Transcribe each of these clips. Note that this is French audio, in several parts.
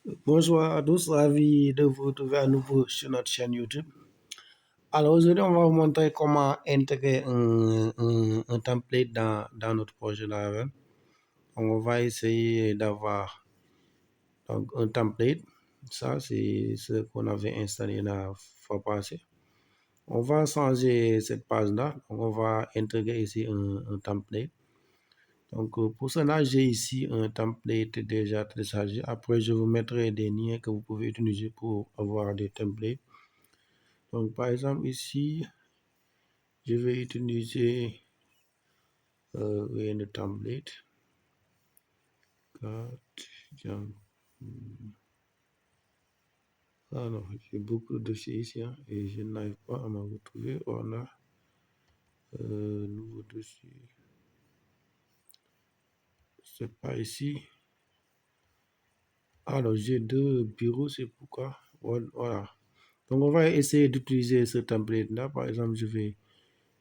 Bonsoir à tous, ravi de vous retrouver à nouveau sur notre chaîne YouTube. Alors aujourd'hui, on va vous montrer comment intégrer un template dans notre projet Laravel. On va essayer d'avoir un template. Ça, c'est ce qu'on avait installé la fois passée. On va changer cette page-là. On va intégrer ici un template. Donc, pour cela, j'ai ici un template déjà téléchargé. Après, je vous mettrai des liens que vous pouvez utiliser pour avoir des templates. Donc, par exemple, ici, je vais utiliser le template. Alors, j'ai beaucoup de dossiers ici et je n'arrive pas à me retrouver. Voilà, nouveau dossier. C'est pas ici. Alors, j'ai deux bureaux, c'est pourquoi. Voilà. Donc, on va essayer d'utiliser ce template-là. Par exemple, je vais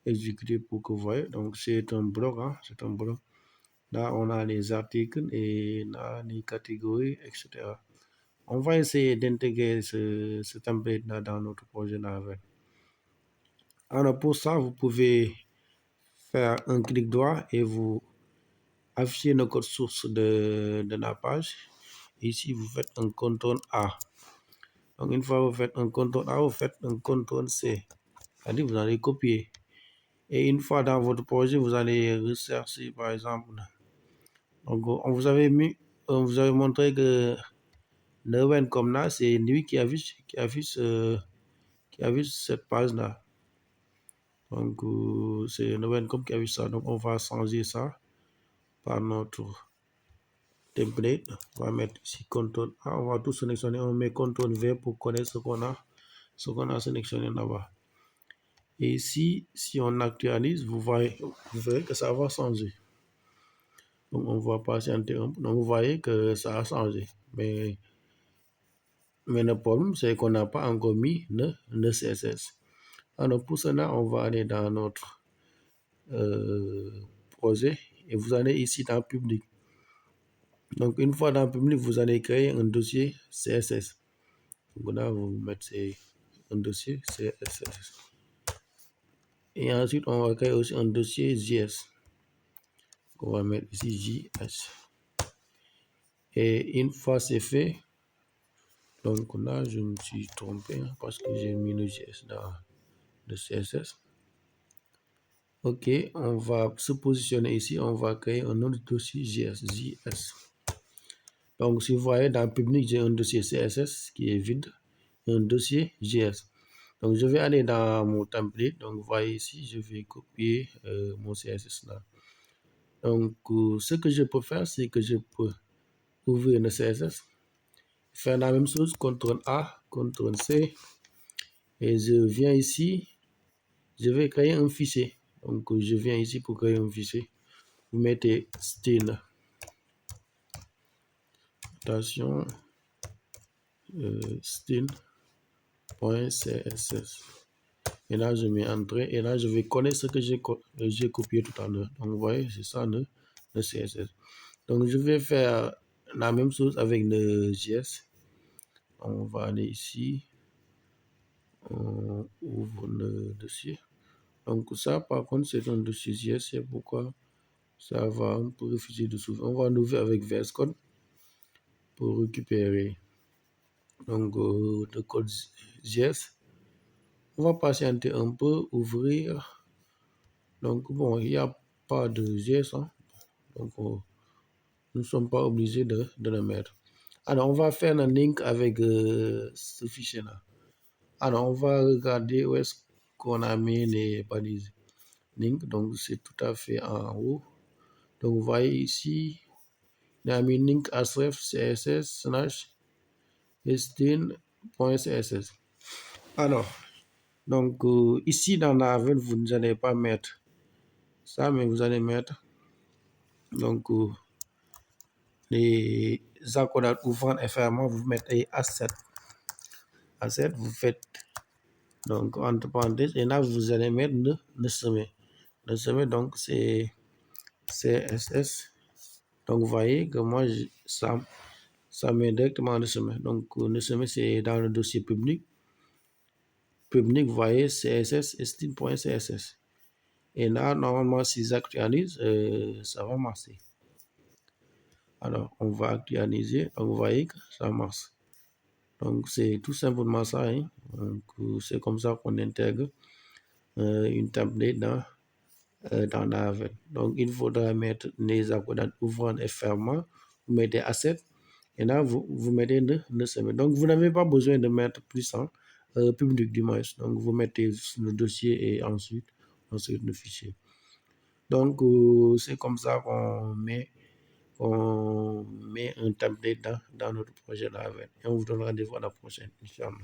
exécuter pour que vous voyez. Donc, c'est un bloc. C'est un bloc. Là, on a les articles et là, les catégories, etc. On va essayer d'intégrer ce template-là dans notre projet Laravel. Alors, pour ça, vous pouvez faire un clic droit et vous affichez le code source de la page. Ici, vous faites un CTRL A. Donc, une fois que vous faites un CTRL A, vous faites un CTRL C. C'est-à-dire vous allez copier. Et une fois dans votre projet, vous allez rechercher, par exemple. Donc, on vous avait montré que le web comme là, c'est lui qui affiche cette page-là. Donc, c'est le web qui affiche ça. Donc, on va changer ça par notre template. On va mettre ici CTRL A. On va tout sélectionner. On met CTRL V pour connaître ce qu'on a sélectionné là-bas. Et ici, si on actualise, vous verrez que ça va changer. Donc, on va patienter un peu. Donc, vous voyez que ça a changé. Mais le problème, c'est qu'on n'a pas encore mis le CSS. Alors, pour cela, on va aller dans notre projet et vous allez ici dans Public. Donc, une fois dans Public, vous allez créer un dossier CSS. Donc, là, vous mettez un dossier CSS. Et ensuite, on va créer aussi un dossier JS. On va mettre ici JS. Et une fois c'est fait, donc là, je me suis trompé parce que j'ai mis le JS dans le CSS. Ok, on va se positionner ici. On va créer un autre dossier JS. Donc, si vous voyez, dans Public, j'ai un dossier CSS qui est vide et un dossier JS. Donc, je vais aller dans mon template. Donc, vous voyez ici, je vais copier mon CSS là. Donc, ce que je peux faire, c'est que je peux ouvrir le CSS, faire la même chose, CTRL A, CTRL C, et je viens ici, je vais créer un fichier. Donc, je viens ici pour créer un fichier. Vous mettez style, attention, style.css. Et là, je mets entrée, et là, je vais connaître ce que j'ai copié tout à l'heure. Donc, vous voyez, c'est ça le CSS. Donc, je vais faire la même chose avec le JS. On va aller ici. On ouvre le dossier. Donc ça, par contre, c'est un dossier JS. C'est pourquoi ça va un peu refuser de s'ouvrir. On va l'ouvrir avec VS Code pour récupérer donc, le code JS. On va patienter un peu, ouvrir. Donc bon, il n'y a pas de JS. Donc nous ne sommes pas obligés de le mettre. Alors, on va faire un link avec ce fichier-là. Alors, on va regarder où est-ce qu'on a mis les balises link. Donc, c'est tout à fait en haut. Donc, vous voyez ici, il a mis link href css /style.css. Alors, donc, ici dans Laravel, vous n'allez pas mettre ça, mais vous allez mettre donc les accords ouvrant et fermant, vous mettez A7. A7, vous faites donc entre parenthèses, et là, vous allez mettre le sommet. Le sommet, donc, c'est CSS. Donc, vous voyez que moi, ça ça met directement en sommet. Donc, le sommet, c'est dans le dossier public. Public, vous voyez, CSS, style.css. Et là, normalement, si j'actualise, ça va marcher. Alors, on va actualiser. Donc, vous voyez que ça marche. Donc, c'est tout simplement ça. Hein. C'est comme ça qu'on intègre une template dans Laravel. Donc, il faudra mettre les accodates ouvrant et fermant. Vous mettez asset. Et là, vous mettez le sommet. Donc, vous n'avez pas besoin de mettre plus public du moins. Donc, vous mettez le dossier et ensuite le fichier. Donc, c'est comme ça qu'on met un template dans notre projet Laravel. Et on vous donne rendez-vous à la prochaine, Inch'Allah.